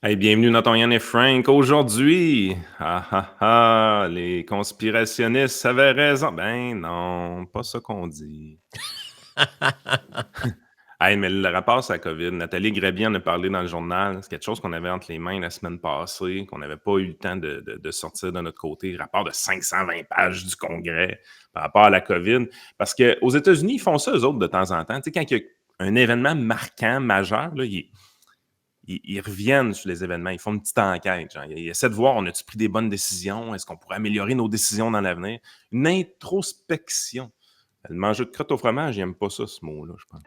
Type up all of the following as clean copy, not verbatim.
Hey, bienvenue dans ton Yann et Frank. Aujourd'hui, les conspirationnistes avaient raison. Ben non, pas ça qu'on dit. Hey, mais le rapport sur la COVID, Nathalie Gréby en a parlé dans le journal. C'est quelque chose qu'on avait entre les mains la semaine passée, qu'on n'avait pas eu le temps de sortir de notre côté. Rapport de 520 pages du Congrès par rapport à la COVID. Parce qu'aux États-Unis, ils font ça, eux autres, de temps en temps. Tu sais, quand il y a un événement marquant, majeur, là, ils reviennent sur les événements, ils font une petite enquête. Genre, ils essaient de voir, on a-tu pris des bonnes décisions? Est-ce qu'on pourrait améliorer nos décisions dans l'avenir? Une introspection. Le manger de crotte au fromage, j'aime pas ça, ce mot-là, je pense.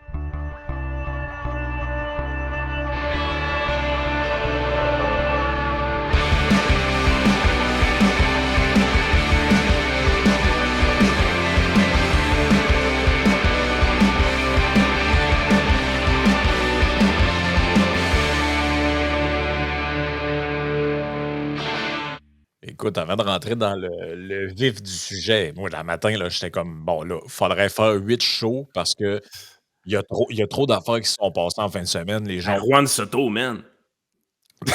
Écoute, avant de rentrer dans le vif du sujet, moi, le matin, là, j'étais comme, bon, là, il faudrait faire 8 shows parce que il y a trop d'affaires qui se sont passées en fin de semaine. Les Hey, gens Juan Soto, man! ben,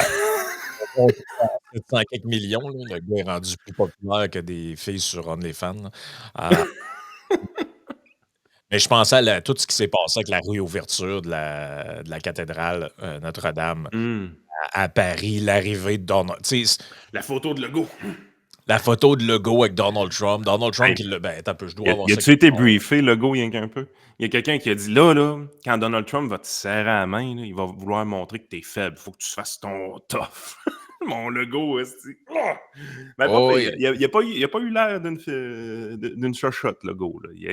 on est à 700 quelques millions, là. Le gars est rendu plus populaire que des filles sur OnlyFans, là. Ah, mais je pensais à tout ce qui s'est passé avec la réouverture de la cathédrale Notre-Dame Hmm. à Paris, l'arrivée de Donald. Tu sais, La photo de Legault. la photo de Legault avec Donald Trump. Donald Trump Hey, qui l'a. Ben, attends un peu, je dois avoir y ça a-tu quelque été part. briefé, Legault, rien qu'un peu? Il y a quelqu'un qui a dit, là, quand Donald Trump va te serrer la main, là, il va vouloir montrer que t'es faible. Faut que tu fasses ton tough. Mon Legault, est-ce ben, pas Oh, pire. Il a pas eu l'air d'une chochotte, Legault. Là. Il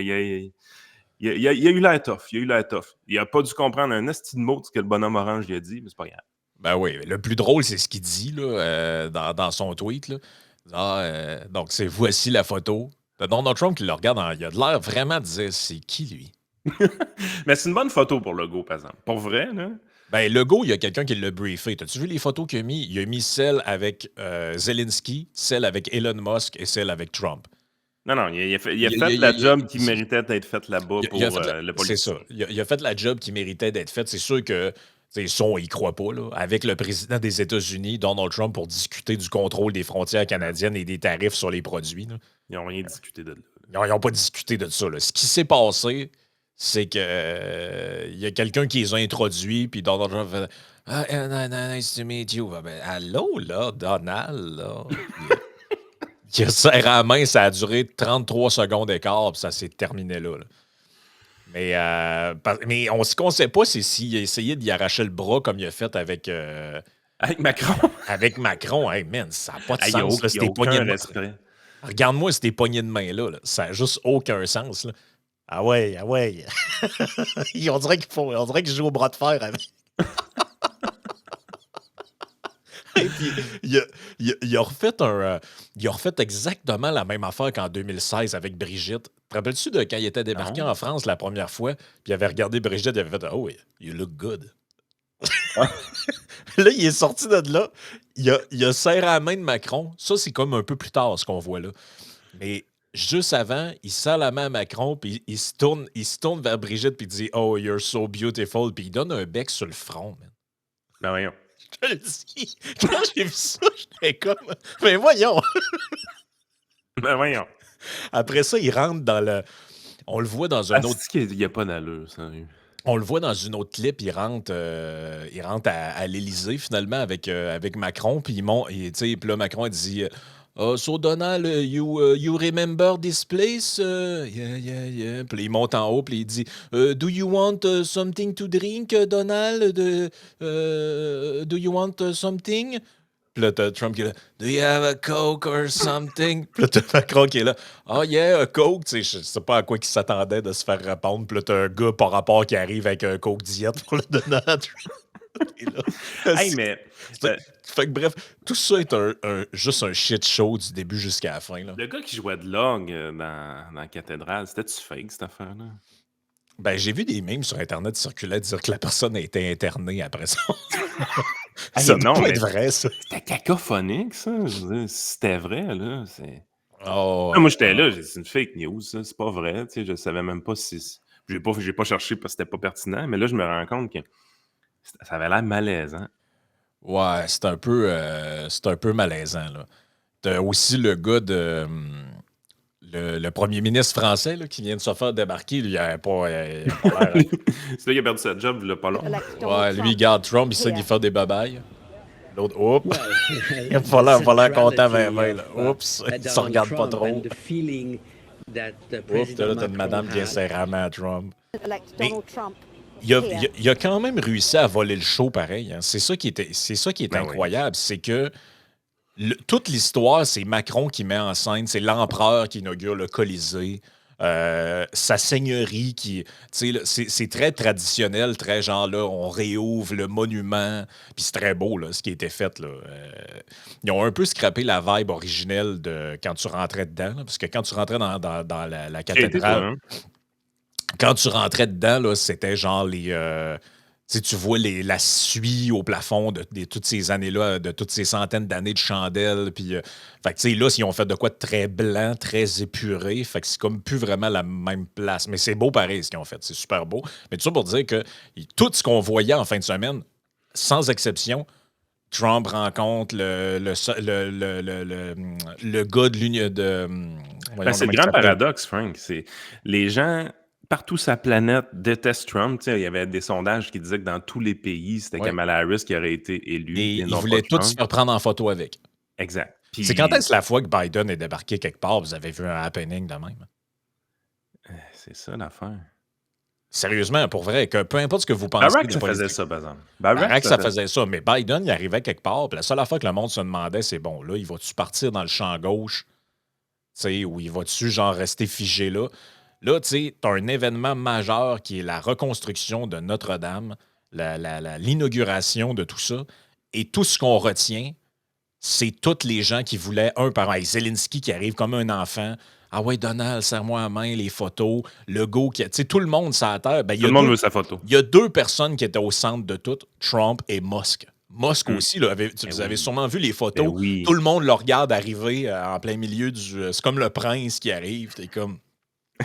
a eu l'air tough. Il a eu l'air tough. Il a pas dû comprendre un esti de mot de ce que le bonhomme orange lui a dit, mais c'est pas grave. ben oui, le plus drôle, c'est ce qu'il dit là, dans son tweet. Là. Donc, c'est voici la photo. T'as Donald Trump qui le regarde, il a de l'air vraiment de dire c'est qui lui? Mais c'est une bonne photo pour Legault, par exemple. Pour vrai, là. Ben, Legault, il y a quelqu'un qui l'a briefé. T'as-tu vu les photos qu'il a mis? Il a mis celle avec Zelensky, celle avec Elon Musk et celle avec Trump. Non, il a Il, fait il- la il- job qui il- méritait d'être faite là-bas il a pour fait le c'est ça. politicien. Il a fait la job qui méritait d'être faite. C'est sûr que son, il croit pas, là, avec le président des États-Unis, Donald Trump, pour discuter du contrôle des frontières Non, canadiennes et des tarifs sur les produits. Là. ils n'ont rien discuté de là. Ils n'ont pas discuté de ça. Là. Ce qui s'est passé, c'est que il y a quelqu'un qui les a introduits, puis Donald Trump fait Ah, nice to meet you. Ah, ben, allô, là, Donald, là. Il a serré la main, ça a duré 33 secondes d'écart, puis ça s'est terminé là. Là. Mais ce qu'on ne sait pas, c'est s'il a essayé d'y arracher le bras comme il a fait Avec Macron, avec Macron. Hey, man, ça n'a pas de il n'y a, sens. Là, y a c'était poignées aucun de main. respect. Regarde-moi ces poignées de main-là. Là. Ça n'a juste aucun sens. Là. Ah ouais, ah ouais. On dirait qu'ils jouent au bras de fer avec. Et puis, il a refait exactement la même affaire qu'en 2016 avec Brigitte. Te rappelles-tu de quand il était débarqué Non? en France la première fois, puis il avait regardé Brigitte, il avait fait Oh, you look good. Ah, Là, il est sorti de là. Il a serré la main de Macron. Ça, c'est comme un peu plus tard, ce qu'on voit là. Mais juste avant, il serre la main à Macron, puis il se tourne vers Brigitte, puis il dit Oh, you're so beautiful. Puis il donne un bec sur le front, man. ben voyons. Je te le dis. Quand j'ai vu ça, j'étais comme Mais voyons. Ben voyons. Après ça, il rentre dans le. On le voit dans un autre. Asti qu'il n'y a pas d'allure, sérieux. On le voit dans une autre clip, il rentre à l'Élysée finalement avec Macron, puis puis là Macron il dit So Donald, you remember this place? Yeah, yeah, yeah. Puis là, il monte en haut, puis il dit Do you want something to drink, Donald? Do you want something? Puis là, t'as Trump qui est là, Do you have a Coke or something? Puis là, t'as Macron qui est là, Oh yeah, a Coke. Tu sais, je sais pas à quoi il s'attendait de se faire répondre. Puis là, t'as un gars par rapport qui arrive avec un Coke diète pour le donner à Trump. Et là, Hey, mais fait que bref, tout ça est juste un shit show du début jusqu'à la fin. Là. le gars qui jouait de l'orgue dans la cathédrale, c'était-tu fake, cette affaire-là? Ben, j'ai vu des memes sur Internet circuler dire que la personne a été internée après ça. Ça Hey, doit non, pas mais être vrai, ça. c'était cacophonique, ça. Je veux dire, si c'était vrai, là, c'est... Oh, Ah, moi, ouais. j'étais là, c'est une fake news, ça, c'est pas vrai. Tu sais, je savais même pas si. J'ai pas cherché parce que c'était pas pertinent, mais là, je me rends compte que ça avait l'air malaisant. Ouais, c'est un peu malaisant, là. T'as aussi le gars de le premier ministre français là, qui vient de se faire débarquer. Lui, il a pas l'air. C'est là qu'il a perdu sa job, il a pas long. Ouais, lui, il garde Trump, il sait qu'il fait des babayes. L'autre, oups, Well, il a the pas l'air content, ben, centrality ben, là. of Oups, il se Donald regarde pas Trump and trop. the feeling that Oups, President là, t'as une Macron madame qui had. essaie à Trump. Mais Trump il a quand même réussi à voler le show pareil, hein. C'est ça qui est Ben oui. incroyable, c'est que toute l'histoire, c'est Macron qui met en scène, c'est l'empereur qui inaugure le Colisée, sa seigneurie qui, tu sais, là, c'est très traditionnel, très genre là, on réouvre le monument, puis c'est très beau là, ce qui a été fait là. Ils ont un peu scrappé la vibe originelle de quand tu rentrais dedans, là, parce que quand tu rentrais dans la T'y as été, toi, cathédrale, hein? quand tu rentrais dedans, là, c'était genre tu sais, tu vois la suie au plafond de toutes ces années-là, de toutes ces centaines d'années de chandelles. Puis, fait que, tu sais, là, ils ont fait de quoi de très blanc, très épuré. Fait que c'est comme plus vraiment la même place. Mais c'est beau pareil, ce qu'ils ont fait. C'est super beau. Mais tout ça pour dire que tout ce qu'on voyait en fin de semaine, sans exception, Trump rencontre le gars de l'Union de. Ben, Voyons c'est comment le il grand s'appelle. paradoxe, Frank. C'est les gens partout sur la planète détestent Trump. Tu sais, il y avait des sondages qui disaient que dans tous les pays, c'était Ouais. Kamala Harris qui aurait été élue Et et ils non pas voulaient tous se Trump. faire prendre en photo avec. Exact. C'est quand Puis, est-ce la fois que Biden est débarqué quelque part, vous avez vu un happening de même? c'est ça l'affaire. Sérieusement, pour vrai, que peu importe ce que vous pensez Barack, de ça faisait politique. ça, par exemple. Barack, ça faisait ça, mais Biden, il arrivait quelque part, puis la seule affaire que le monde se demandait, c'est bon, là, il va-tu partir dans le champ gauche, tu sais, ou il va-tu, genre, rester figé là? Là, tu sais, t'as un événement majeur qui est la reconstruction de Notre-Dame, l'inauguration de tout ça, et tout ce qu'on retient, c'est tous les gens qui voulaient, un par un, Zelensky qui arrive comme un enfant. Ah ouais, Donald, serre-moi la main, les photos. Legault, tu sais, tout le monde sur la terre. Ben, Tout le monde veut sa photo. il y a deux personnes qui étaient au centre de tout, Trump et Musk. Musk Hmm. aussi, là, vous avez sûrement vu les photos. oui. Tout le monde le regarde arriver en plein milieu du. C'est comme le prince qui arrive. T'es comme.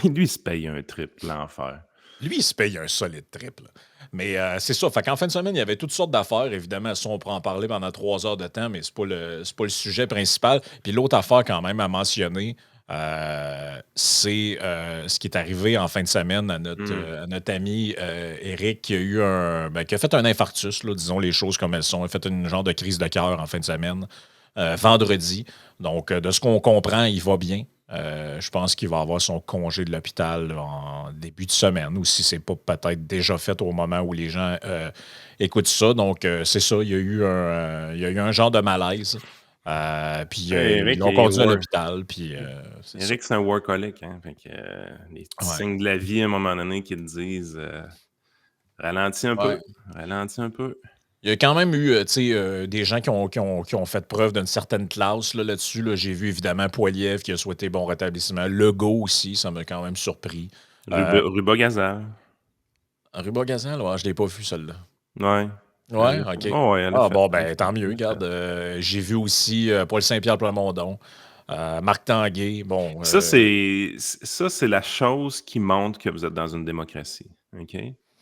Lui, il se paye un trip, l'enfer. Lui, il se paye un solide trip. Là. Mais c'est ça. Fait qu'en fin de semaine, il y avait toutes sortes d'affaires. Évidemment, ça, on pourrait en parler pendant 3 heures de temps, mais c'est pas le sujet principal. Puis l'autre affaire, quand même, à mentionner, c'est ce qui est arrivé en fin de semaine à notre ami Eric, qui a eu qui a fait un infarctus, là, disons les choses comme elles sont. Il a fait une genre de crise de cœur en fin de semaine, vendredi. Donc, de ce qu'on comprend, il va bien. Je pense qu'il va avoir son congé de l'hôpital en début de semaine, ou si c'est pas peut-être déjà fait au moment où les gens écoutent ça. Donc, c'est ça, il y a eu un genre de malaise. Puis Eric ils l'ont est conduit à work. l'hôpital. Puis, c'est ça. Eric, c'est un workaholic. Hein? Fait que, les petits Ouais. signes de la vie, à un moment donné, qui te disent ralentis un Ouais. peu, ralentis un peu. Il y a quand même eu tu sais, des gens qui ont fait preuve d'une certaine classe là-dessus. Là. J'ai vu évidemment Poiliev qui a souhaité bon rétablissement. Legault aussi, ça m'a quand même surpris. Ruba Gazal. Ruba Gazan, je ne l'ai pas vu, celle-là. Ouais. Ouais, OK. Oh, ouais, elle a fait. Bon, ben tant mieux. Regarde, j'ai vu aussi Paul Saint-Pierre Plamondon, Marc Tanguay. Bon, Ça, c'est la chose qui montre que vous êtes dans une démocratie. OK?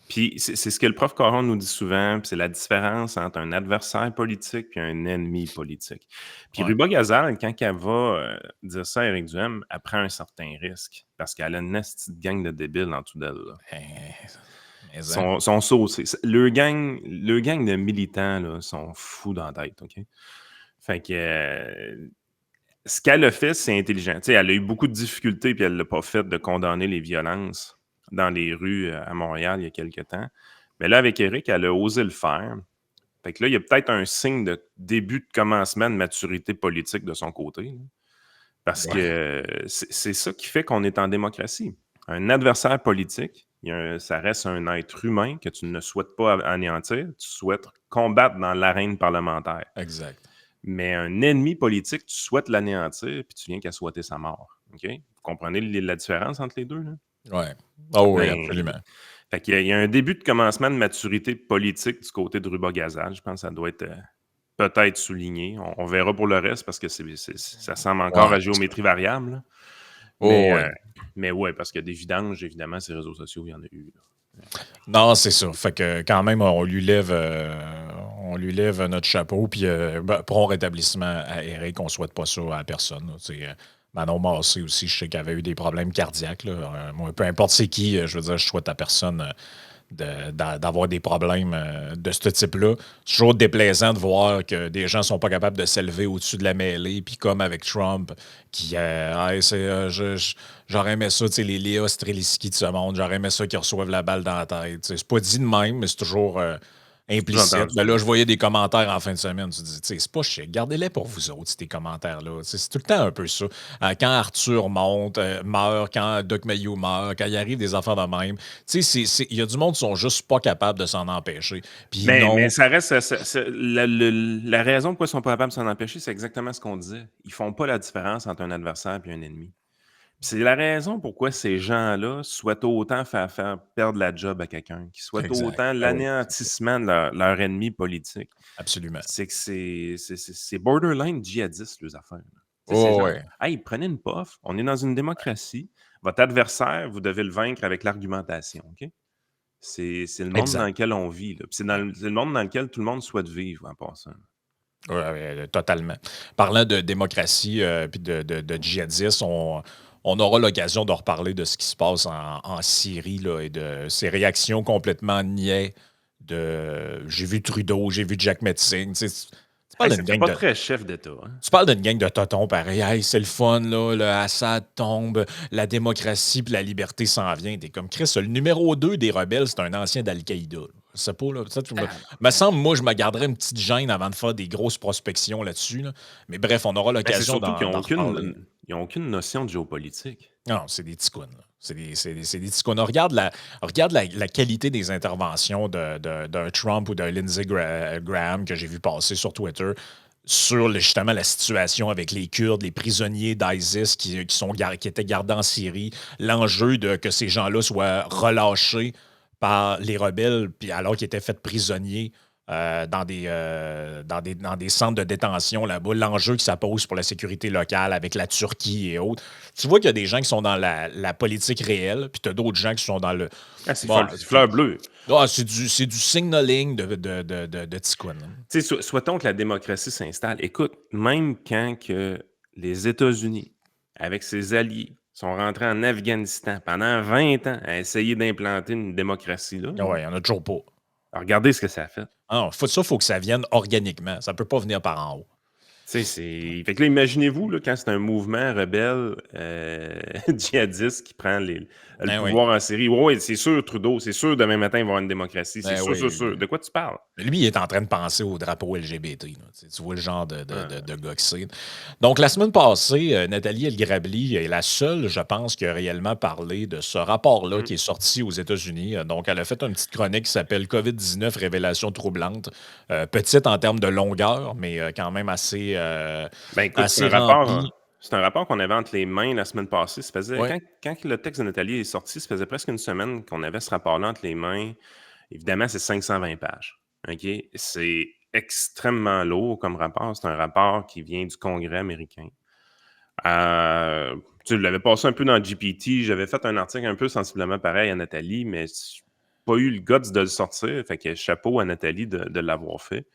Puis c'est ce que le prof Caron nous dit souvent, puis c'est la différence entre un adversaire politique et un ennemi politique. Puis Ouais. Ruba Gazal, quand elle va dire ça à Éric Duhem, elle prend un certain risque parce qu'elle a une petite gang de débiles en dessous d'elle. Là. Mais, Sont saucés. Le gang de militants là, sont fous dans la tête. OK? Fait que ce qu'elle a fait, c'est intelligent. Tu sais, elle a eu beaucoup de difficultés, puis elle ne l'a pas fait de condamner les violences dans les rues à Montréal il y a quelque temps. Mais là, avec Éric, elle a osé le faire. Fait que là, il y a peut-être un signe de début de commencement de maturité politique de son côté. Là. Parce que c'est ça qui fait qu'on est en démocratie. Un adversaire politique, ça reste un être humain que tu ne souhaites pas anéantir, tu souhaites combattre dans l'arène parlementaire. Exact. Mais un ennemi politique, tu souhaites l'anéantir, puis tu viens qu'à souhaiter sa mort. OK? Vous comprenez la différence entre les deux? Là? Ouais. Oh oui, Ben, absolument. Fait qu'il y a un début de commencement de maturité politique du côté de Ruba Gazal. Je pense que ça doit être peut-être souligné. On verra pour le reste parce que ça semble encore à géométrie variable. Là. Mais ouais, parce que des vidanges, évidemment, ces réseaux sociaux, il y en a eu. Là. Non, c'est ça. Fait que quand même, on lui lève On lui lève notre chapeau, puis prompt rétablissement à Eric. On ne souhaite pas ça à personne. Manon Massé aussi, je sais qu'elle avait eu des problèmes cardiaques. Là. Moi, peu importe c'est qui, je veux dire, je souhaite à personne d'avoir des problèmes de ce type-là. C'est toujours déplaisant de voir que des gens ne sont pas capables de s'élever au-dessus de la mêlée, puis comme avec Trump, qui j'aurais aimé ça, les Léa Streliski de ce monde, j'aurais aimé ça qu'ils reçoivent la balle dans la tête. C'est pas dit de même, mais c'est toujours implicite. Mais là, je voyais des commentaires en fin de semaine. Tu dis, c'est pas chic. Gardez-les pour vous autres, ces commentaires-là. C'est tout le temps un peu ça. Quand Arthur meurt, quand Doc Mayou meurt, quand il arrive des affaires de même, il y a du monde qui sont juste pas capables de s'en empêcher. Puis Mais ça reste. La raison pourquoi ils sont pas capables de s'en empêcher, c'est exactement ce qu'on disait. Ils font pas la différence entre un adversaire et un ennemi. C'est la raison pourquoi ces gens-là souhaitent autant faire perdre la job à quelqu'un, qui souhaitent autant l'anéantissement de leur ennemi politique. Absolument. C'est que c'est borderline djihadiste, les affaires. Hey, prenez une puff, on est dans une démocratie. Votre adversaire, vous devez le vaincre avec l'argumentation. OK? C'est le monde dans lequel on vit. Là. C'est le monde dans lequel tout le monde souhaite vivre en passant. Oui, totalement. Parlant de démocratie et de djihadistes, on aura l'occasion de reparler de ce qui se passe en Syrie là, et de ces réactions complètement niais. J'ai vu Trudeau, j'ai vu Jack Metzing. C'est pas très chef d'État. Hein? Tu parles d'une gang de totons pareil. Hey, c'est le fun, là, le Assad tombe, la démocratie puis la liberté s'en vient. T'es comme Chris, le numéro 2 des rebelles, c'est un ancien d'Al-Qaïda. C'est pas, là. Me semble, moi, je me garderais une petite gêne avant de faire des grosses prospections là-dessus. Là. Mais bref, on aura l'occasion d'en reparler. Ils n'ont aucune notion de géopolitique. Non, c'est des ticounes. C'est des ticounes. Regarde la qualité des interventions d'un Trump ou d'un Lindsey Graham que j'ai vu passer sur Twitter sur justement la situation avec les Kurdes, les prisonniers d'ISIS qui étaient gardés en Syrie, l'enjeu de que ces gens-là soient relâchés par les rebelles, puis alors qu'ils étaient faits prisonniers dans des centres de détention là-bas, l'enjeu que ça pose pour la sécurité locale avec la Turquie et autres. Tu vois qu'il y a des gens qui sont dans la politique réelle, puis tu as d'autres gens qui sont dans le... c'est fleur bleue. C'est du signaling de Ticoun. Souhaitons que la démocratie s'installe. Écoute, même quand que les États-Unis, avec ses alliés, sont rentrés en Afghanistan pendant 20 ans à essayer d'implanter une démocratie là. Oui, il n'y en a toujours pas. Alors, regardez ce que ça a fait. Ah, il faut que ça vienne organiquement. Ça ne peut pas venir par en haut. Fait que là, imaginez-vous, là, quand c'est un mouvement rebelle djihadiste qui prend le pouvoir en Syrie. Oui, c'est sûr, Trudeau, c'est sûr, demain matin, il va y avoir une démocratie. C'est sûr. De quoi tu parles? Lui, il est en train de penser au drapeau LGBT. Tu vois le genre de gars que c'est. Donc, la semaine passée, Nathalie El-Grabli est la seule, je pense, qui a réellement parlé de ce rapport-là qui est sorti aux États-Unis. Donc, elle a fait une petite chronique qui s'appelle COVID-19, révélation troublante. Petite en termes de longueur, mais quand même assez... écoute, c'est un rapport qu'on avait entre les mains la semaine passée. Quand le texte de Nathalie est sorti, ça faisait presque une semaine qu'on avait ce rapport-là entre les mains. Évidemment, c'est 520 pages. Okay? C'est extrêmement lourd comme rapport. C'est un rapport qui vient du Congrès américain. Tu l'avais passé un peu dans GPT. J'avais fait un article un peu sensiblement pareil à Nathalie, mais j'ai pas eu le guts de le sortir. Fait que chapeau à Nathalie de l'avoir fait.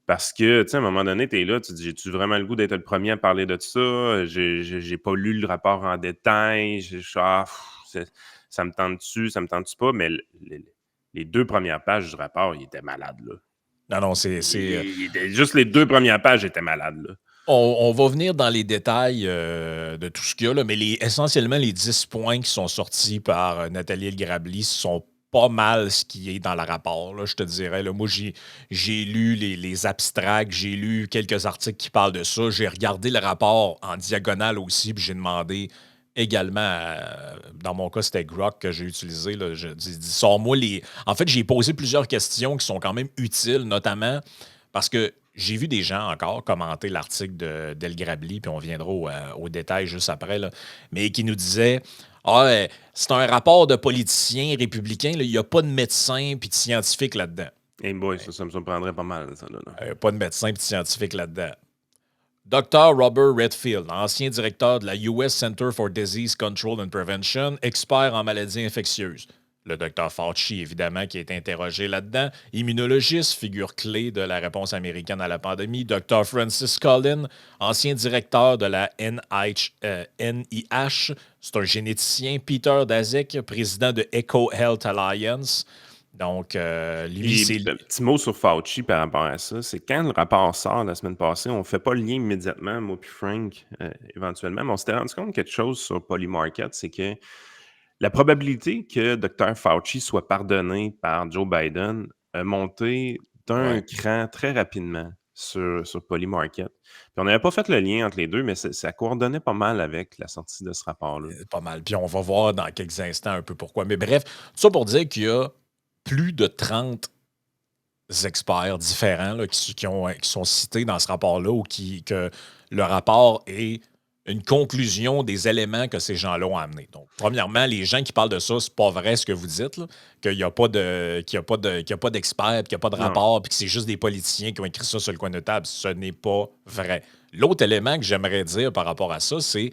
Parce que, tu sais, à un moment donné, tu es là, tu te dis, j'ai-tu vraiment le goût d'être le premier à parler de ça? J'ai pas lu le rapport en détail. Ça me tente-tu, ça me tente-tu pas? Mais les 2 premières pages du rapport, il était malade, là. Non, juste les 2 premières pages étaient malades, là. On va venir dans les détails de tout ce qu'il y a, là, mais essentiellement, les 10 points qui sont sortis par Nathalie El-Grabli sont pas mal ce qui est dans le rapport, là, je te dirais. Là. Moi, j'ai lu les abstracts, j'ai lu quelques articles qui parlent de ça. J'ai regardé le rapport en diagonale aussi, puis j'ai demandé également, dans mon cas, c'était Grok que j'ai utilisé. Là, je dis, sors-moi les... En fait, j'ai posé plusieurs questions qui sont quand même utiles, notamment parce que j'ai vu des gens encore commenter l'article d'El Grabli, puis on viendra au détail juste après, là, mais qui nous disaient c'est un rapport de politiciens républicains, il n'y a pas de médecin puis de scientifique là-dedans. Hey boy, ça me surprendrait pas mal, ça. Là. Pas de médecin puis de scientifique là-dedans. Dr. Robert Redfield, ancien directeur de la US Center for Disease Control and Prevention, expert en maladies infectieuses. Le docteur Fauci, évidemment, qui est interrogé là-dedans. Immunologiste, figure clé de la réponse américaine à la pandémie. Docteur Francis Collin, ancien directeur de la NIH. C'est un généticien. Peter Daszak, président de Eco Health Alliance. Donc, lui, Puis, c'est... petit mot sur Fauci par rapport à ça, c'est quand le rapport sort la semaine passée, on ne fait pas le lien immédiatement, moi puis Frank, éventuellement, mais on s'était rendu compte de quelque chose sur Polymarket, c'est que la probabilité que Dr. Fauci soit pardonné par Joe Biden a monté d'un Ouais, cran très rapidement sur Polymarket. Puis on n'avait pas fait le lien entre les deux, mais ça coordonnait pas mal avec la sortie de ce rapport-là. pas mal. Puis on va voir dans quelques instants un peu pourquoi. Mais bref, tout ça pour dire qu'il y a plus de 30 experts différents là, qui sont cités dans ce rapport-là ou que le rapport est une conclusion des éléments que ces gens-là ont amenés. Donc, premièrement, les gens qui parlent de ça, c'est pas vrai ce que vous dites, là, qu'il n'y a pas d'experts, qu'il n'y a pas de Non. rapport, puis que c'est juste des politiciens qui ont écrit ça sur le coin de table. Ce n'est pas vrai. L'autre élément que j'aimerais dire par rapport à ça, c'est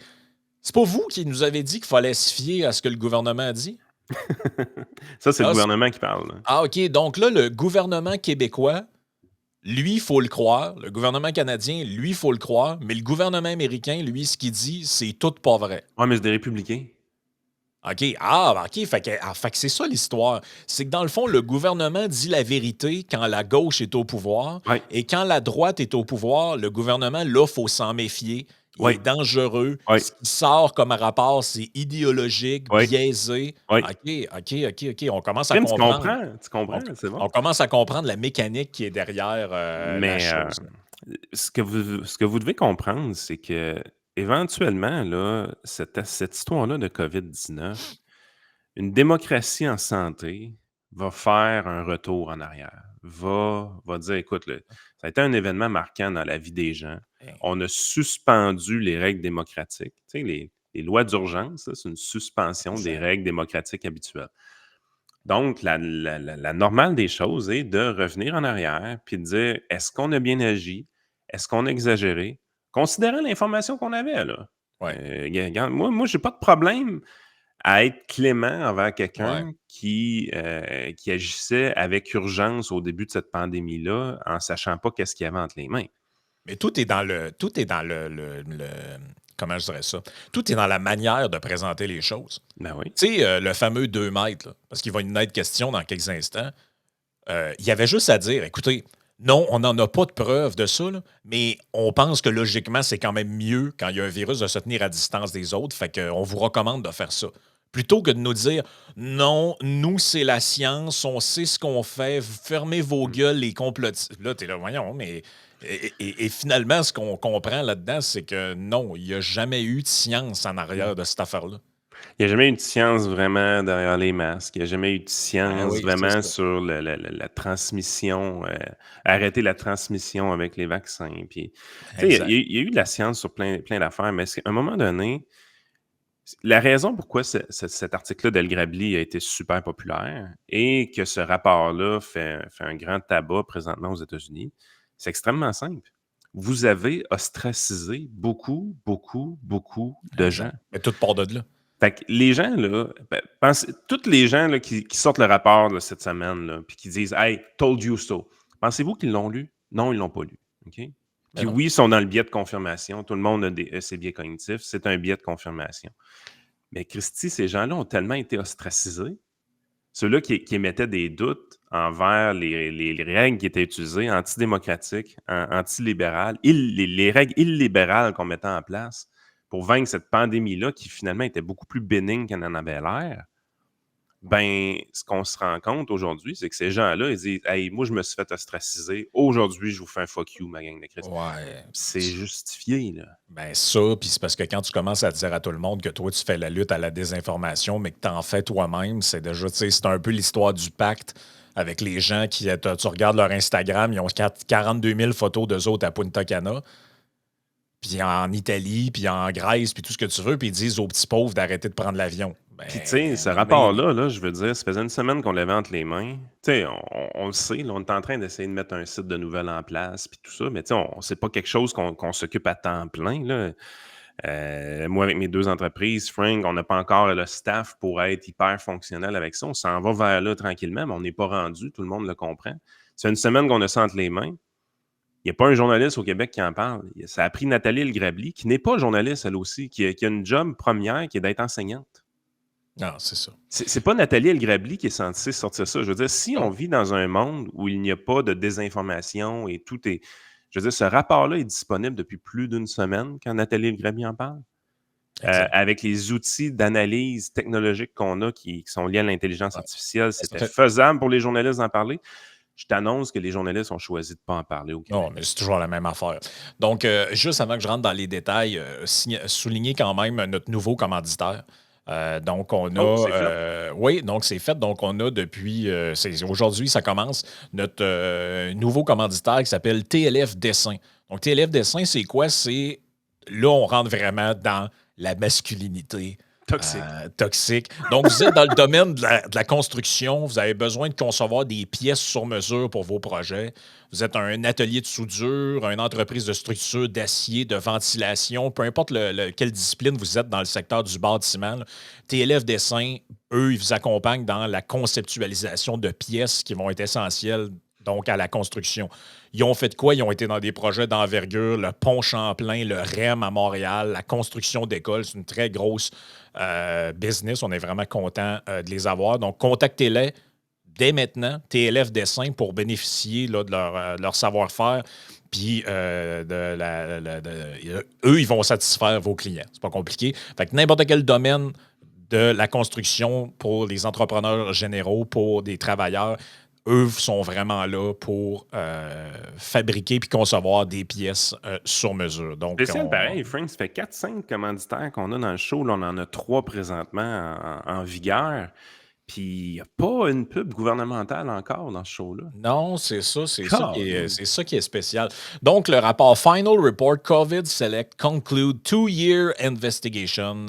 pas vous qui nous avez dit qu'il fallait se fier à ce que le gouvernement a dit? Ça, c'est le Ah, gouvernement qui parle, là. OK. Donc là, le gouvernement québécois, lui, il faut le croire. Le gouvernement canadien, lui, il faut le croire. Mais le gouvernement américain, lui, ce qu'il dit, c'est tout pas vrai. Ouais, mais c'est des républicains. OK. Ah, ben, OK. Fait que c'est ça l'histoire. C'est que dans le fond, le gouvernement dit la vérité quand la gauche est au pouvoir. Ouais, Et quand la droite est au pouvoir, le gouvernement, là, il faut s'en méfier. Il est ouais, dangereux. ouais, Ce qui sort comme rapport, c'est idéologique, ouais, biaisé. ouais. OK. On commence à Crime, comprendre. tu comprends, On, c'est bon. on commence à comprendre la mécanique qui est derrière la Mais chose. ce que vous devez comprendre, c'est que éventuellement, là, cette histoire-là de COVID-19, une démocratie en santé va faire un retour en arrière, va dire, écoute, là, ça a été un événement marquant dans la vie des gens. Hein, On a suspendu les règles démocratiques. Tu sais, les lois d'urgence, là, c'est une suspension des exact. règles démocratiques habituelles. Donc, la normale des choses est de revenir en arrière puis de dire est-ce qu'on a bien agi? Est-ce qu'on a exagéré? Considérant l'information qu'on avait, là. Ouais, Regarde, moi j'ai pas de problème à être clément envers ouais. quelqu'un qui agissait avec urgence au début de cette pandémie-là, en sachant pas qu'est-ce qu'il y avait entre les mains. Mais tout est dans comment je dirais ça? Tout est dans la manière de présenter les choses. Ben oui. Tu sais, le fameux 2 mètres, là, parce qu'il va y en être question dans quelques instants. Il y avait juste à dire, écoutez, non, on n'en a pas de preuve de ça, là, mais on pense que logiquement, c'est quand même mieux quand il y a un virus de se tenir à distance des autres, fait qu'on vous recommande de faire ça. Plutôt que de nous dire, non, nous, c'est la science, on sait ce qu'on fait, fermez vos Mmh. gueules, les complotistes. Là, t'es là, voyons, mais. Et finalement, ce qu'on comprend là-dedans, c'est que non, il n'y a jamais eu de science en Mmh. arrière de cette affaire-là. Il n'y a jamais eu de science vraiment derrière les masques. Il n'y a jamais eu de Ben science oui, c'est vraiment ça. sur la transmission, arrêter la transmission avec les vaccins. Puis, tu sais, Exact. il y a eu de la science sur plein d'affaires, mais à un moment donné, la raison pourquoi cet article-là d'El Grabli a été super populaire et que ce rapport-là fait un grand tabac présentement aux États-Unis, c'est extrêmement simple. Vous avez ostracisé beaucoup, beaucoup, beaucoup de gens. Exact. Mais tout part de là. Fait que les gens, là, tous les gens là, qui sortent le rapport là, cette semaine, là, puis qui disent Hey, told you so. Pensez-vous qu'ils l'ont lu? Non, ils ne l'ont pas lu. OK? Mais Puis non. oui, ils sont dans le biais de confirmation. Tout le monde a ses biais cognitifs. C'est un biais de confirmation. Mais Christy, ces gens-là ont tellement été ostracisés. Ceux-là qui émettaient des doutes envers les règles qui étaient utilisées, antidémocratiques, antilibérales, les règles illibérales qu'on mettait en place pour vaincre cette pandémie-là qui finalement était beaucoup plus bénigne qu'elle en avait l'air, ben, ce qu'on se rend compte aujourd'hui, c'est que ces gens-là, ils disent Hey, moi, je me suis fait ostraciser. Aujourd'hui, je vous fais un fuck you, ma gang de Christ. Ouais. C'est justifié, là. Ben ça, puis c'est parce que quand tu commences à dire à tout le monde que toi, tu fais la lutte à la désinformation, mais que tu en fais toi-même, c'est déjà, tu sais, c'est un peu l'histoire du pacte avec les gens qui, tu regardes leur Instagram, ils ont 42 000 photos d'eux autres à Punta Cana, puis en Italie, puis en Grèce, puis tout ce que tu veux, puis ils disent aux petits pauvres d'arrêter de prendre l'avion. Ben, Puis, tu sais, ce mais rapport-là, là, je veux dire, ça faisait une semaine qu'on l'avait entre les mains. Tu sais, on le sait, là, on est en train d'essayer de mettre un site de nouvelles en place, puis tout ça, mais tu sais, c'est pas quelque chose qu'on s'occupe à temps plein, là. Moi, avec mes 2 entreprises, Frank, on n'a pas encore le staff pour être hyper fonctionnel avec ça. On s'en va vers là tranquillement, mais on n'est pas rendu. Tout le monde le comprend. C'est une semaine qu'on a ça entre les mains. Il n'y a pas un journaliste au Québec qui en parle. Ça a pris Nathalie El-Grabli, qui n'est pas journaliste, elle aussi, qui a une job première qui est d'être enseignante. Non, c'est ça. C'est pas Nathalie El-Grabli qui est censée sortir ça. Je veux dire, si on vit dans un monde où il n'y a pas de désinformation et tout est... Je veux dire, ce rapport-là est disponible depuis plus d'une semaine quand Nathalie El-Grabli en parle. Avec les outils d'analyse technologique qu'on a qui sont liés à l'intelligence artificielle, c'était faisable pour les journalistes d'en parler. Je t'annonce que les journalistes ont choisi de ne pas en parler au Québec. Non, mais c'est toujours la même affaire. Donc, juste avant que je rentre dans les détails, souligner quand même notre nouveau commanditaire. Donc, on a... c'est fait. Oui, donc c'est fait. Donc, on a depuis... aujourd'hui, ça commence, notre nouveau commanditaire qui s'appelle TLF Dessin. Donc, TLF Dessin, c'est quoi? C'est... Là, on rentre vraiment dans la masculinité. Toxique. Donc, vous êtes dans le domaine de la construction. Vous avez besoin de concevoir des pièces sur mesure pour vos projets. Vous êtes un atelier de soudure, une entreprise de structure, d'acier, de ventilation, peu importe quelle discipline vous êtes dans le secteur du bâtiment. Là. TLF Dessin, eux, ils vous accompagnent dans la conceptualisation de pièces qui vont être essentielles donc à la construction. Ils ont fait quoi? Ils ont été dans des projets d'envergure, le pont Champlain, le REM à Montréal, la construction d'écoles. C'est une très grosse business. On est vraiment content de les avoir. Donc, contactez-les dès maintenant, TLF Dessin, pour bénéficier là, de leur savoir-faire. Puis, eux, ils vont satisfaire vos clients. C'est pas compliqué. Fait que n'importe quel domaine de la construction pour les entrepreneurs généraux, pour des travailleurs, eux sont vraiment là pour fabriquer puis concevoir des pièces sur mesure. Donc, spécial pareil, Frank, ça fait 4-5 commanditaires qu'on a dans le show. Là, on en a 3 présentement en vigueur. Puis il n'y a pas une pub gouvernementale encore dans ce show-là. Non, c'est ça. C'est ça qui est spécial. Donc, le rapport Final Report COVID Select Conclude 2-Year Investigation.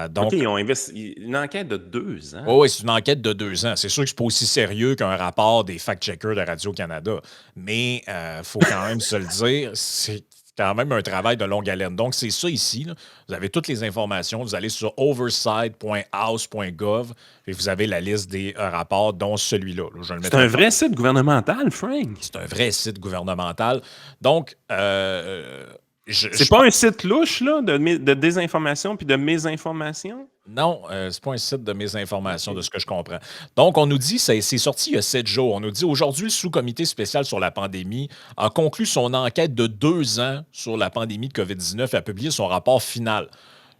Donc, OK, ils ont investi une enquête de 2 ans. Oui, c'est une enquête de 2 ans. C'est sûr que c'est pas aussi sérieux qu'un rapport des fact-checkers de Radio-Canada. Mais il faut quand même se le dire, c'est quand même un travail de longue haleine. Donc, c'est ça ici. Là. Vous avez toutes les informations. Vous allez sur oversight.house.gov et vous avez la liste des rapports, dont celui-là. Là, c'est un vrai site gouvernemental, Frank. C'est un vrai site gouvernemental. Donc, c'est pas un site louche là, de désinformation puis de mésinformation? Non, c'est pas un site de mésinformation, de ce que je comprends. Donc, on nous dit, c'est sorti il y a 7 jours, on nous dit aujourd'hui, le sous-comité spécial sur la pandémie a conclu son enquête de 2 ans sur la pandémie de COVID-19 et a publié son rapport final.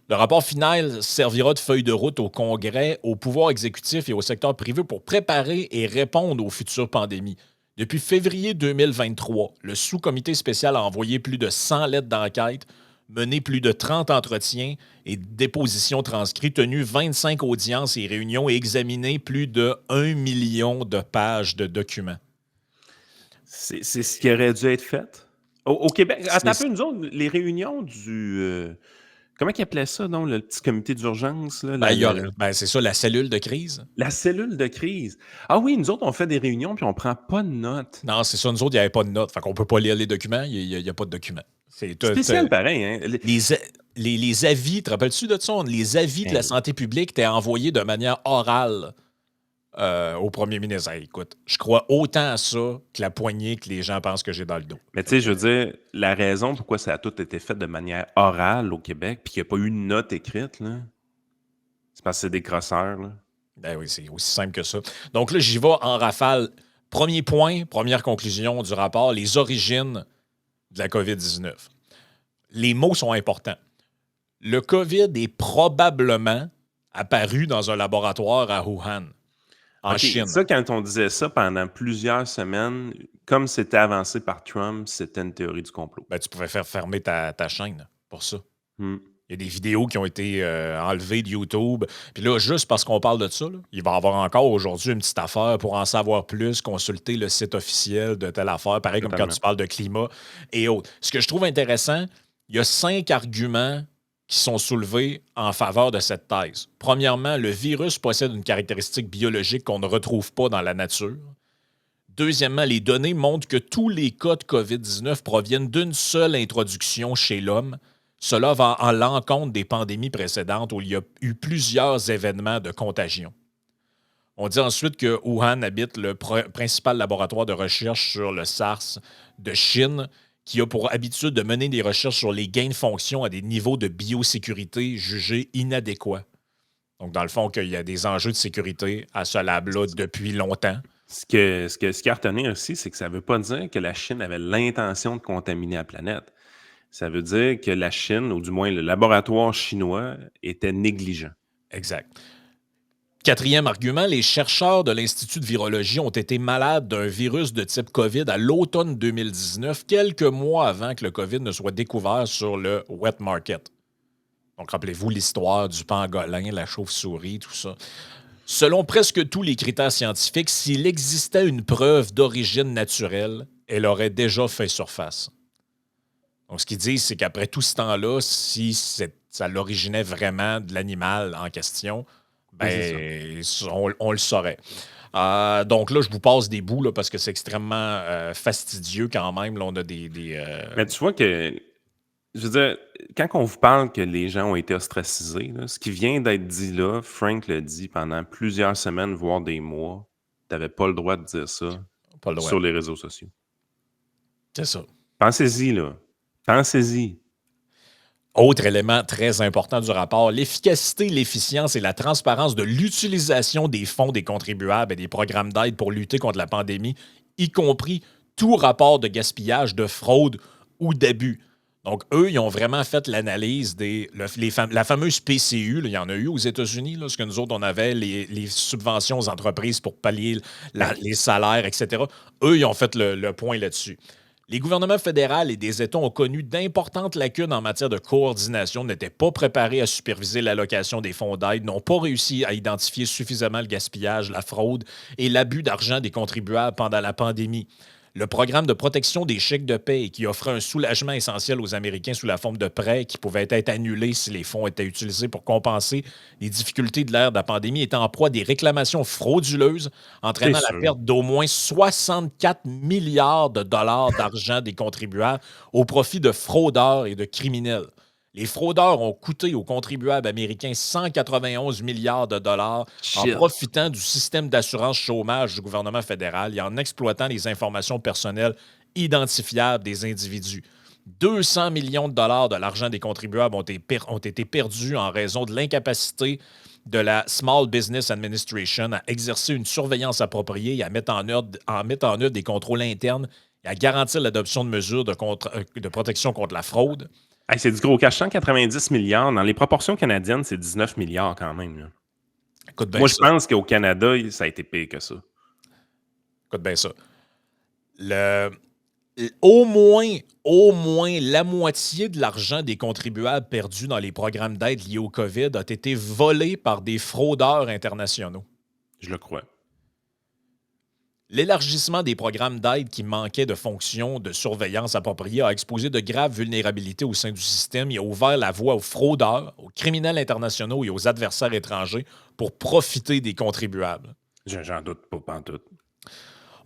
Le rapport final servira de feuille de route au Congrès, au pouvoir exécutif et au secteur privé pour préparer et répondre aux futures pandémies. Depuis février 2023, le sous-comité spécial a envoyé plus de 100 lettres d'enquête, mené plus de 30 entretiens et dépositions transcrites, tenu 25 audiences et réunions et examiné plus de 1 million de pages de documents. C'est ce qui aurait dû être fait? Au Québec, attends un peu, nous autres, les réunions du... comment ils appelaient ça, donc, le petit comité d'urgence? Là, c'est ça, la cellule de crise. La cellule de crise. Ah oui, nous autres, on fait des réunions puis on prend pas de notes. Non, c'est ça, nous autres, il n'y avait pas de notes. Fait qu'on peut pas lire les documents, il n'y a pas de documents. C'est spécial pareil, hein? Les avis, te rappelles-tu de ça? Les avis de la santé publique étaient envoyés de manière orale au premier ministre. Hey, écoute, je crois autant à ça que la poignée que les gens pensent que j'ai dans le dos. Mais tu sais, je veux dire, la raison pourquoi ça a tout été fait de manière orale au Québec puis qu'il n'y a pas eu de note écrite, là, c'est parce que c'est des crosseurs, là. Ben oui, c'est aussi simple que ça. Donc là, j'y vais en rafale. Premier point, première conclusion du rapport, les origines de la COVID-19. Les mots sont importants. Le COVID est probablement apparu dans un laboratoire à Wuhan, en Chine. Ça, quand on disait ça pendant plusieurs semaines, comme c'était avancé par Trump, c'était une théorie du complot. Ben, tu pouvais faire fermer ta chaîne pour ça. Il y a des vidéos qui ont été enlevées de YouTube. Puis là, juste parce qu'on parle de ça, là, il va y avoir encore aujourd'hui une petite affaire pour en savoir plus, consulter le site officiel de telle affaire, pareil comme quand tu parles de climat et autres. Ce que je trouve intéressant, il y a 5 arguments qui sont soulevés en faveur de cette thèse. Premièrement, le virus possède une caractéristique biologique qu'on ne retrouve pas dans la nature. Deuxièmement, les données montrent que tous les cas de COVID-19 proviennent d'une seule introduction chez l'homme. Cela va en l'encontre des pandémies précédentes où il y a eu plusieurs événements de contagion. On dit ensuite que Wuhan habite le principal laboratoire de recherche sur le SARS de Chine, qui a pour habitude de mener des recherches sur les gains de fonction à des niveaux de biosécurité jugés inadéquats. Donc, dans le fond, qu'il y a des enjeux de sécurité à ce lab-là depuis longtemps. Ce qu'il y a à retenir aussi, c'est que ça ne veut pas dire que la Chine avait l'intention de contaminer la planète. Ça veut dire que la Chine, ou du moins le laboratoire chinois, était négligent. Exact. Quatrième argument, les chercheurs de l'Institut de virologie ont été malades d'un virus de type COVID à l'automne 2019, quelques mois avant que le COVID ne soit découvert sur le wet market. Donc, rappelez-vous l'histoire du pangolin, la chauve-souris, tout ça. Selon presque tous les critères scientifiques, s'il existait une preuve d'origine naturelle, elle aurait déjà fait surface. Donc, ce qu'ils disent, c'est qu'après tout ce temps-là, si ça l'originait vraiment de l'animal en question, ben, on le saurait. Donc là, je vous passe des bouts là, parce que c'est extrêmement fastidieux quand même. Là, on a des Mais tu vois que, je veux dire, quand on vous parle que les gens ont été ostracisés, là, ce qui vient d'être dit là, Frank l'a dit pendant plusieurs semaines, voire des mois, tu n'avais pas le droit de dire ça pas le droit. sur les réseaux sociaux. C'est ça. Pensez-y, là. Pensez-y. Autre élément très important du rapport, l'efficacité, l'efficience et la transparence de l'utilisation des fonds des contribuables et des programmes d'aide pour lutter contre la pandémie, y compris tout rapport de gaspillage, de fraude ou d'abus. Donc, eux, ils ont vraiment fait l'analyse la fameuse PCU. Là, il y en a eu aux États-Unis, là, ce que nous autres, on avait, les subventions aux entreprises pour pallier les salaires, etc. Eux, ils ont fait le point là-dessus. Les gouvernements fédéraux et des États ont connu d'importantes lacunes en matière de coordination, n'étaient pas préparés à superviser l'allocation des fonds d'aide, n'ont pas réussi à identifier suffisamment le gaspillage, la fraude et l'abus d'argent des contribuables pendant la pandémie. Le programme de protection des chèques de paie qui offrait un soulagement essentiel aux Américains sous la forme de prêts qui pouvaient être annulés si les fonds étaient utilisés pour compenser les difficultés de l'ère de la pandémie était en proie à des réclamations frauduleuses entraînant la perte d'au moins 64 milliards de dollars d'argent des contribuables au profit de fraudeurs et de criminels. Les fraudeurs ont coûté aux contribuables américains 191 milliards de dollars en profitant du système d'assurance chômage du gouvernement fédéral et en exploitant les informations personnelles identifiables des individus. 200 millions de dollars de l'argent des contribuables ont été perdus en raison de l'incapacité de la Small Business Administration à exercer une surveillance appropriée et à mettre en œuvre des contrôles internes et à garantir l'adoption de mesures de protection contre la fraude. Hey, c'est du gros cash, 190 milliards. Dans les proportions canadiennes, c'est 19 milliards quand même. Là. Écoute bien Moi, ça. je pense qu'au Canada, ça a été pire que ça. Écoute bien ça. Au moins la moitié de l'argent des contribuables perdus dans les programmes d'aide liés au COVID a été volé par des fraudeurs internationaux. Je le crois. L'élargissement des programmes d'aide qui manquaient de fonctions de surveillance appropriées a exposé de graves vulnérabilités au sein du système et a ouvert la voie aux fraudeurs, aux criminels internationaux et aux adversaires étrangers pour profiter des contribuables. J'en doute pas pantoute.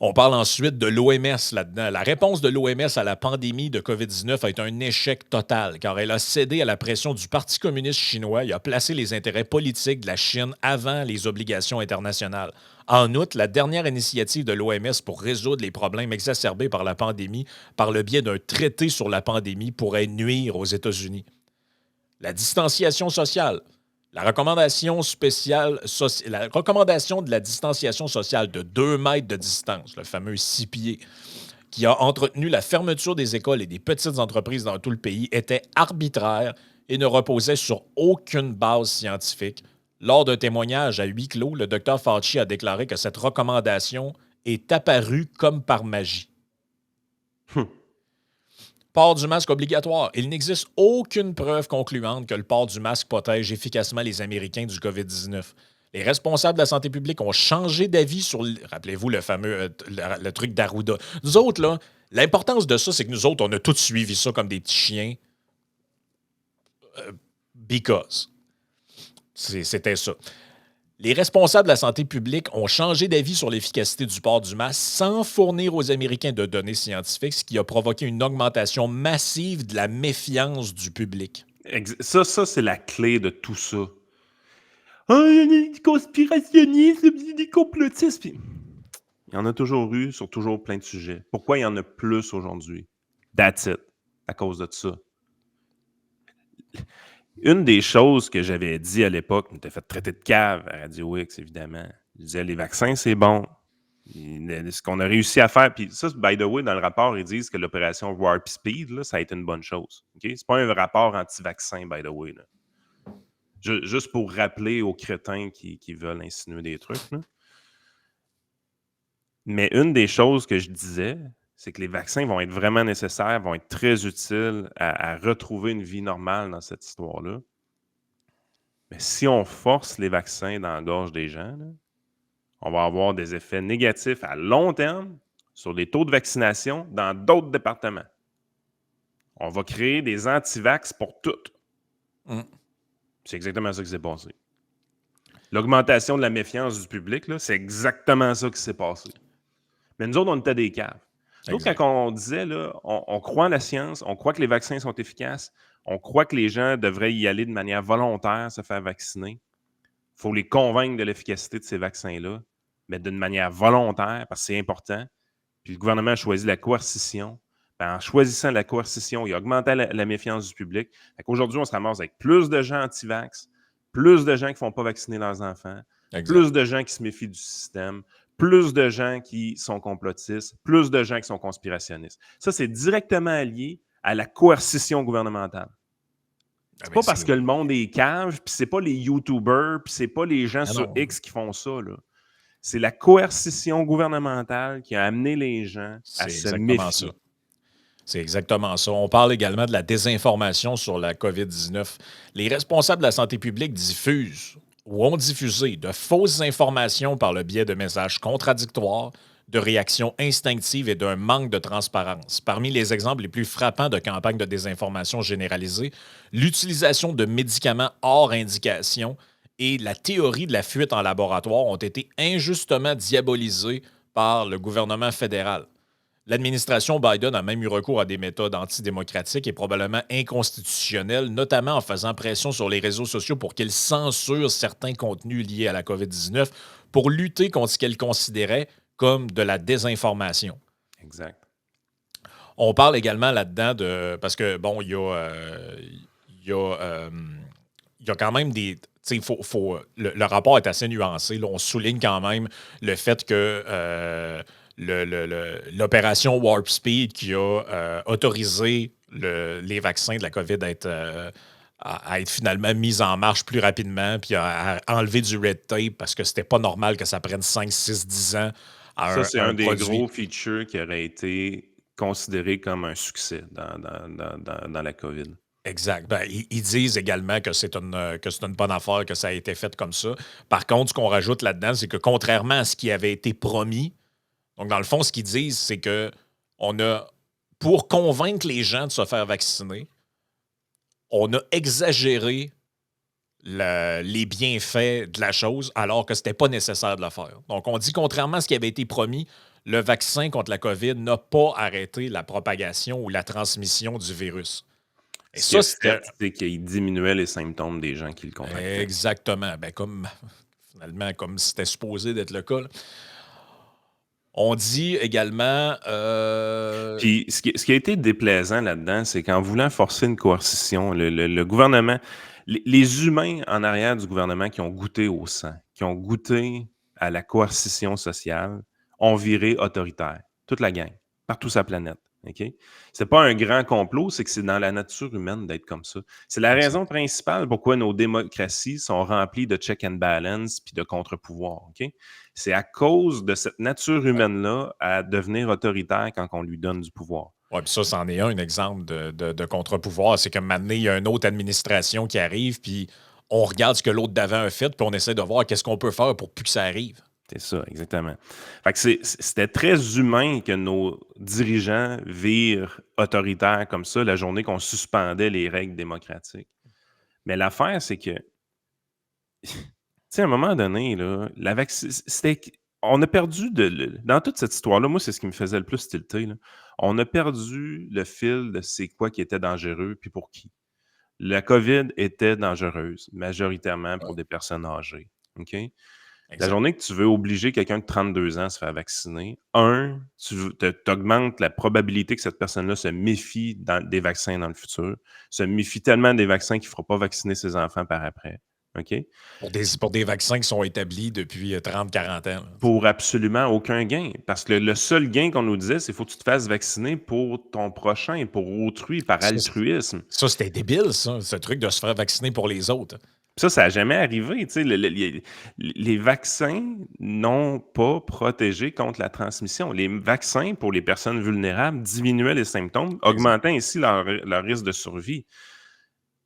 On parle ensuite de l'OMS là-dedans. La réponse de l'OMS à la pandémie de COVID-19 a été un échec total car elle a cédé à la pression du Parti communiste chinois et a placé les intérêts politiques de la Chine avant les obligations internationales. En outre, la dernière initiative de l'OMS pour résoudre les problèmes exacerbés par la pandémie par le biais d'un traité sur la pandémie pourrait nuire aux États-Unis. La distanciation sociale. La recommandation de la distanciation sociale de 2 mètres de distance, le fameux 6 pieds, qui a entretenu la fermeture des écoles et des petites entreprises dans tout le pays, était arbitraire et ne reposait sur aucune base scientifique. Lors d'un témoignage à huis clos, le Dr Fauci a déclaré que cette recommandation est apparue comme par magie. Port du masque obligatoire. Il n'existe aucune preuve concluante que le port du masque protège efficacement les Américains du COVID-19. Les responsables de la santé publique ont changé d'avis sur, rappelez-vous, le fameux le truc d'Arruda. Nous autres, là, l'importance de ça, c'est que nous autres, on a tous suivi ça comme des petits chiens. Because. C'était ça. Les responsables de la santé publique ont changé d'avis sur l'efficacité du port du masque sans fournir aux Américains de données scientifiques, ce qui a provoqué une augmentation massive de la méfiance du public. Ça, c'est la clé de tout ça. Ah, il y a des conspirationnistes, des complotistes. Puis, il y en a toujours eu sur toujours plein de sujets. Pourquoi il y en a plus aujourd'hui? That's it. À cause de ça. Une des choses que j'avais dit à l'époque, on m'était fait traiter de cave à Radio X, évidemment. Je disais, les vaccins, c'est bon. Ce qu'on a réussi à faire, puis ça, by the way, dans le rapport, ils disent que l'opération Warp Speed, là, ça a été une bonne chose. Okay? C'est pas un rapport anti-vaccin, by the way. Là. Juste pour rappeler aux crétins qui veulent insinuer des trucs. Là. Mais une des choses que je disais, c'est que les vaccins vont être vraiment nécessaires, vont être très utiles à retrouver une vie normale dans cette histoire-là. Mais si on force les vaccins dans la gorge des gens, là, on va avoir des effets négatifs à long terme sur les taux de vaccination dans d'autres départements. On va créer des anti-vax pour toutes. C'est exactement ça qui s'est passé. L'augmentation de la méfiance du public, là, c'est exactement ça qui s'est passé. Mais nous autres, on était des caves. Donc, quand on disait, là, on croit en la science, on croit que les vaccins sont efficaces, on croit que les gens devraient y aller de manière volontaire, se faire vacciner. Il faut les convaincre de l'efficacité de ces vaccins-là, mais d'une manière volontaire, parce que c'est important. Puis le gouvernement a choisi la coercition. En choisissant la coercition, il a augmenté la méfiance du public. Aujourd'hui, on se ramasse avec plus de gens anti-vax, plus de gens qui ne font pas vacciner leurs enfants, plus de gens qui se méfient du système, plus de gens qui sont complotistes, plus de gens qui sont conspirationnistes. Ça, c'est directement lié à la coercition gouvernementale. C'est pas parce que le monde est cave, puis c'est pas les YouTubers, puis c'est pas les gens sur X qui font ça, là. C'est la coercition gouvernementale qui a amené les gens à se méfier. C'est exactement ça. On parle également de la désinformation sur la COVID-19. Les responsables de la santé publique diffusent ou ont diffusé de fausses informations par le biais de messages contradictoires, de réactions instinctives et d'un manque de transparence. Parmi les exemples les plus frappants de campagnes de désinformation généralisée, l'utilisation de médicaments hors indication et la théorie de la fuite en laboratoire ont été injustement diabolisées par le gouvernement fédéral. L'administration Biden a même eu recours à des méthodes antidémocratiques et probablement inconstitutionnelles, notamment en faisant pression sur les réseaux sociaux pour qu'ils censurent certains contenus liés à la COVID-19 pour lutter contre ce qu'elle considérait comme de la désinformation. Exact. On parle également là-dedans de... Parce que, bon, il y a quand même des... Le rapport est assez nuancé. Là, on souligne quand même le fait que l'opération Warp Speed qui a autorisé les vaccins de la COVID à être finalement mis en marche plus rapidement puis à enlever du red tape parce que c'était pas normal que ça prenne 5, 6, 10 ans Ça, c'est un des produit. gros features qui aurait été considéré comme un succès dans la COVID. Exact. Ben, ils disent également que c'est une bonne affaire que ça a été fait comme ça. Par contre, ce qu'on rajoute là-dedans, c'est que contrairement à ce qui avait été promis, donc dans le fond, ce qu'ils disent, c'est que pour convaincre les gens de se faire vacciner, on a exagéré les bienfaits de la chose alors que ce n'était pas nécessaire de le faire. Donc, on dit, contrairement à ce qui avait été promis, le vaccin contre la COVID n'a pas arrêté la propagation ou la transmission du virus. Et ça, c'est qu'il diminuait les symptômes des gens qui le contractaient. Exactement. Ben, finalement, comme c'était supposé d'être le cas. Là. On dit également... Puis, ce qui a été déplaisant là-dedans, c'est qu'en voulant forcer une coercition, le gouvernement... Les humains en arrière du gouvernement qui ont goûté au sang, qui ont goûté à la coercition sociale, ont viré autoritaire. Toute la gang, partout sur la planète. Okay? C'est pas un grand complot, c'est que c'est dans la nature humaine d'être comme ça. C'est la raison principale pourquoi nos démocraties sont remplies de check and balance puis de contre-pouvoirs. Okay? C'est à cause de cette nature humaine-là à devenir autoritaire quand on lui donne du pouvoir. Oui, puis ça, c'en est un exemple de contre-pouvoir. C'est que maintenant, il y a une autre administration qui arrive, puis on regarde ce que l'autre d'avant a fait, puis on essaie de voir qu'est-ce qu'on peut faire pour plus que ça arrive. C'est ça, exactement. Fait que c'était très humain que nos dirigeants virent autoritaires comme ça la journée qu'on suspendait les règles démocratiques. Mais l'affaire, c'est que sais, à un moment donné, là, on a perdu dans toute cette histoire-là, moi, c'est ce qui me faisait le plus tilter, là. On a perdu le fil de c'est quoi qui était dangereux puis pour qui. La COVID était dangereuse, majoritairement Ouais, pour des personnes âgées, OK? La exact. journée que tu veux obliger quelqu'un de 32 ans à se faire vacciner, tu augmentes la probabilité que cette personne-là se méfie des vaccins dans le futur, se méfie tellement des vaccins qu'il ne fera pas vacciner ses enfants par après, OK? Pour des vaccins qui sont établis depuis 30-40 ans. Là. Pour absolument aucun gain. Parce que le seul gain qu'on nous disait, c'est qu'il faut que tu te fasses vacciner pour ton prochain et pour autrui, par Ça, altruisme. c'était débile, ça, ce truc de se faire vacciner pour les autres. Ça n'a jamais arrivé. Tu sais, les vaccins n'ont pas protégé contre la transmission. Les vaccins pour les personnes vulnérables diminuaient les symptômes, Exact. augmentant ainsi leur risque de survie.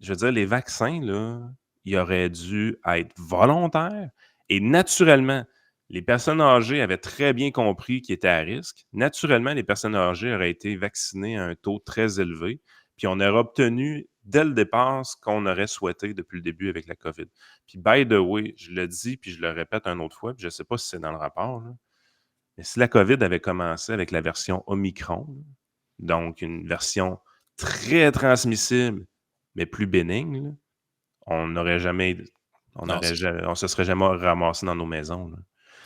Je veux dire, les vaccins, là, ils auraient dû être volontaires et naturellement, les personnes âgées avaient très bien compris qu'ils étaient à risque. Naturellement, les personnes âgées auraient été vaccinées à un taux très élevé, puis on aurait obtenu dès le départ ce qu'on aurait souhaité depuis le début avec la COVID. Puis, by the way, je le dis, puis je le répète une autre fois, puis je ne sais pas si c'est dans le rapport, là, mais si la COVID avait commencé avec la version Omicron, là, donc une version très transmissible, mais plus bénigne, là, on n'aurait jamais Non, c'est ça. on se serait jamais ramassé dans nos maisons, là.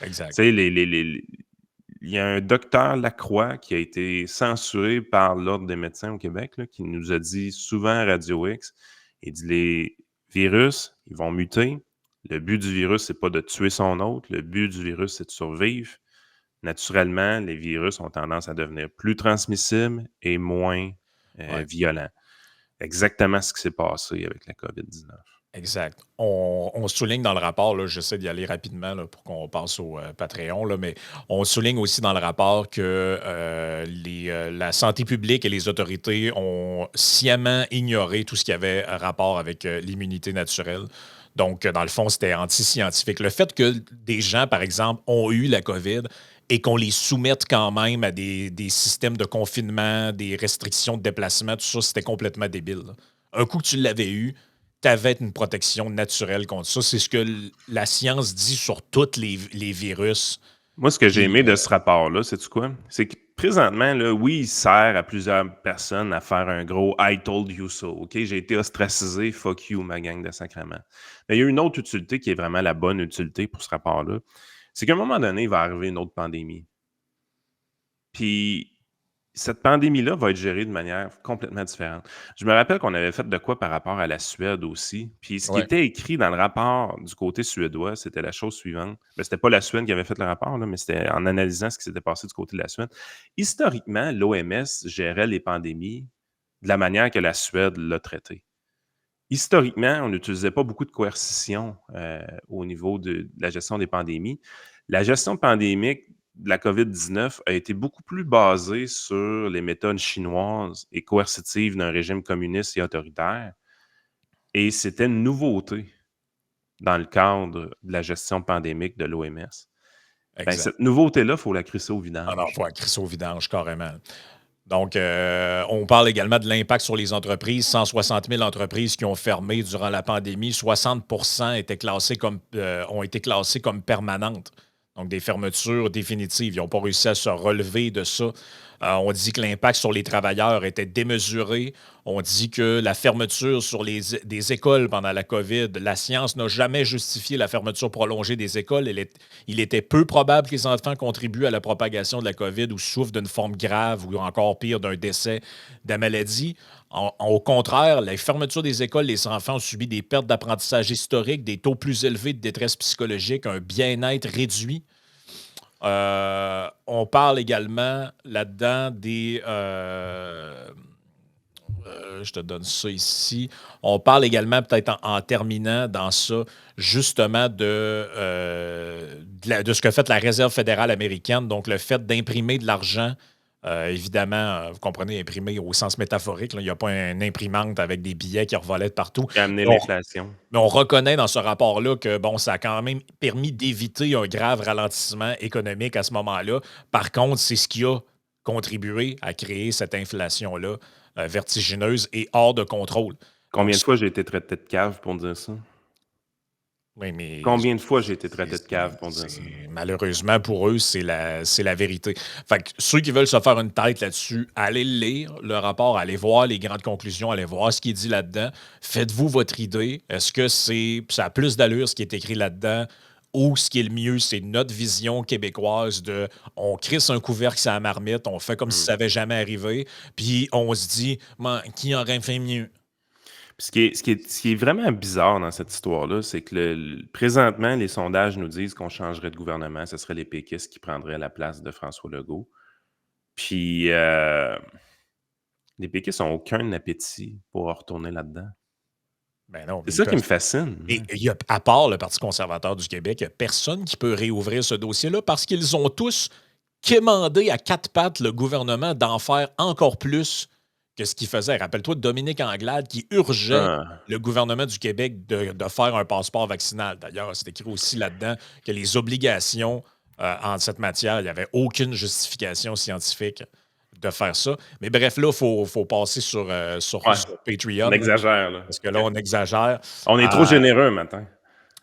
Tu Exact. sais, il y a un docteur Lacroix qui a été censuré par l'Ordre des médecins au Québec, là, qui nous a dit souvent à Radio X, il dit: «Les virus, ils vont muter. Le but du virus, c'est pas de tuer son hôte. Le but du virus, c'est de survivre. Naturellement, les virus ont tendance à devenir plus transmissibles et moins, Ouais. violents». Exactement ce qui s'est passé avec la COVID-19. Exact. On souligne dans le rapport, là, j'essaie d'y aller rapidement là, pour qu'on passe au Patreon, là, mais on souligne aussi dans le rapport que la santé publique et les autorités ont sciemment ignoré tout ce qui avait rapport avec l'immunité naturelle. Donc, dans le fond, c'était anti-scientifique. Le fait que des gens, par exemple, ont eu la COVID et qu'on les soumette quand même à des systèmes de confinement, des restrictions de déplacement, tout ça, c'était complètement débile. Là. Un coup que tu l'avais eu, tu avais une protection naturelle contre ça. C'est ce que la science dit sur tous les virus. Moi, ce que j'ai Puis, aimé de ce rapport-là, sais-tu quoi? C'est que présentement, là, oui, il sert à plusieurs personnes à faire un gros I told you so. OK? J'ai été ostracisé, fuck you, ma gang de sacrement. Mais il y a une autre utilité qui est vraiment la bonne utilité pour ce rapport-là. C'est qu'à un moment donné, il va arriver une autre pandémie. Puis cette pandémie-là va être gérée de manière complètement différente. Je me rappelle qu'on avait fait de quoi par rapport à la Suède aussi. Puis ce qui ouais, était écrit dans le rapport du côté suédois, c'était la chose suivante. Ben, c'était pas la Suède qui avait fait le rapport, là, mais c'était en analysant ce qui s'était passé du côté de la Suède. Historiquement, l'OMS gérait les pandémies de la manière que la Suède l'a traité. Historiquement, on n'utilisait pas beaucoup de coercition au niveau de la gestion des pandémies. La gestion pandémique de la COVID-19 a été beaucoup plus basée sur les méthodes chinoises et coercitives d'un régime communiste et autoritaire. Et c'était une nouveauté dans le cadre de la gestion pandémique de l'OMS. Ben, exact. cette nouveauté-là, il faut la crisser au Ah non, il vidange. faut crisser au vidange, carrément. Donc, on parle également de l'impact sur les entreprises. 160 000 entreprises qui ont fermé durant la pandémie. 60 ont été classées comme permanentes. Donc, des fermetures définitives. Ils n'ont pas réussi à se relever de ça. On dit que l'impact sur les travailleurs était démesuré. On dit que la fermeture des écoles pendant la COVID, la science n'a jamais justifié la fermeture prolongée des écoles. Il était peu probable que les enfants contribuent à la propagation de la COVID ou souffrent d'une forme grave ou encore pire d'un décès de la maladie. Au contraire, la fermeture des écoles, les enfants ont subi des pertes d'apprentissage historiques, des taux plus élevés de détresse psychologique, un bien-être réduit. On parle également là-dedans je te donne ça ici. On parle également, peut-être en terminant dans ça, justement de ce que fait la Réserve fédérale américaine, donc le fait d'imprimer de l'argent. Évidemment, vous comprenez, imprimer au sens métaphorique. Là, il n'y a pas une imprimante avec des billets qui revolaient de partout. Qui a amené Mais l'inflation. on reconnaît dans ce rapport-là que bon, ça a quand même permis d'éviter un grave ralentissement économique à ce moment-là. Par contre, c'est ce qui a contribué à créer cette inflation-là vertigineuse et hors de contrôle. Donc, Combien de fois j'ai été traité de cave pour dire ça? Oui, mais Combien de fois j'ai été traité de c'est cave pour dire ça? malheureusement pour eux, c'est la vérité. Fait que ceux qui veulent se faire une tête là-dessus, allez le lire, le rapport, allez voir les grandes conclusions, allez voir ce qui est dit là-dedans. Faites-vous votre idée. Est-ce que ça a plus d'allure ce qui est écrit là-dedans? Ou ce qui est le mieux, c'est notre vision québécoise de on crisse un couvercle sur la marmite, on fait comme si Mmh. ça n'avait jamais arrivé, puis on se dit, man, qui aurait fait mieux? Puis ce qui est vraiment bizarre dans cette histoire-là, c'est que présentement, les sondages nous disent qu'on changerait de gouvernement. Ce serait les péquistes qui prendraient la place de François Legault. Puis les péquistes n'ont aucun appétit pour retourner là-dedans. Ben non, C'est mais ils ça qui peuvent. me fascine. Et à part le Parti conservateur du Québec, il n'y a personne qui peut réouvrir ce dossier-là parce qu'ils ont tous quémandé à quatre pattes le gouvernement d'en faire encore plus que ce qu'il faisait. Rappelle-toi de Dominique Anglade qui urgeait Ah, le gouvernement du Québec de faire un passeport vaccinal. D'ailleurs, c'est écrit aussi là-dedans que les obligations en cette matière, il n'y avait aucune justification scientifique de faire ça. Mais bref, là, il faut passer ouais, sur on Patreon, là, exagère, là. parce que là, on exagère. On est trop Euh, généreux matin.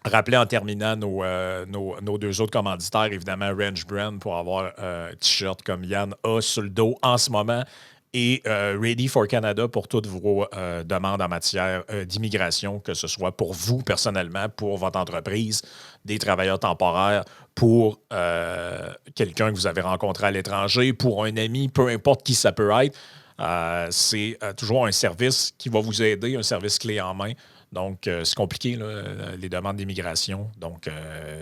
Rappeler en terminant nos deux autres commanditaires, évidemment, Range Brand pour avoir un t-shirt comme Yann a sur le dos en ce moment et Ready for Canada pour toutes vos demandes en matière d'immigration, que ce soit pour vous personnellement, pour votre entreprise, des travailleurs temporaires, pour quelqu'un que vous avez rencontré à l'étranger, pour un ami, peu importe qui ça peut être. C'est toujours un service qui va vous aider, un service clé en main. Donc, c'est compliqué, là, les demandes d'immigration. Donc,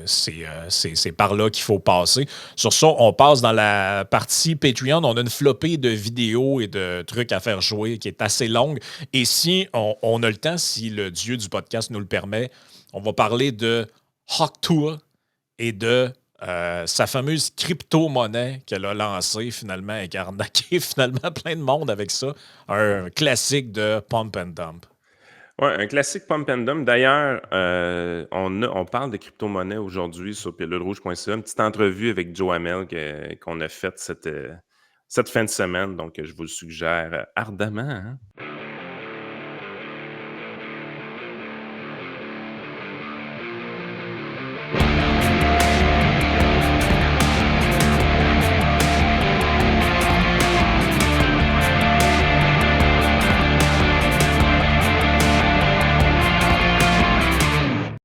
c'est par là qu'il faut passer. Sur ça, on passe dans la partie Patreon. On a une flopée de vidéos et de trucs à faire jouer qui est assez longue. Et si on a le temps, si le dieu du podcast nous le permet, on va parler de Hawk Tour et de sa fameuse crypto-monnaie qu'elle a lancée finalement et qui a arnaqué finalement plein de monde avec ça. Un classique de Pump and Dump. Ouais, un classique pump and dump. D'ailleurs, on parle de crypto-monnaie aujourd'hui sur pilulerouge.ca. Une petite entrevue avec Joe Hamel qu'on a faite cette fin de semaine. Donc, je vous le suggère ardemment. Hein.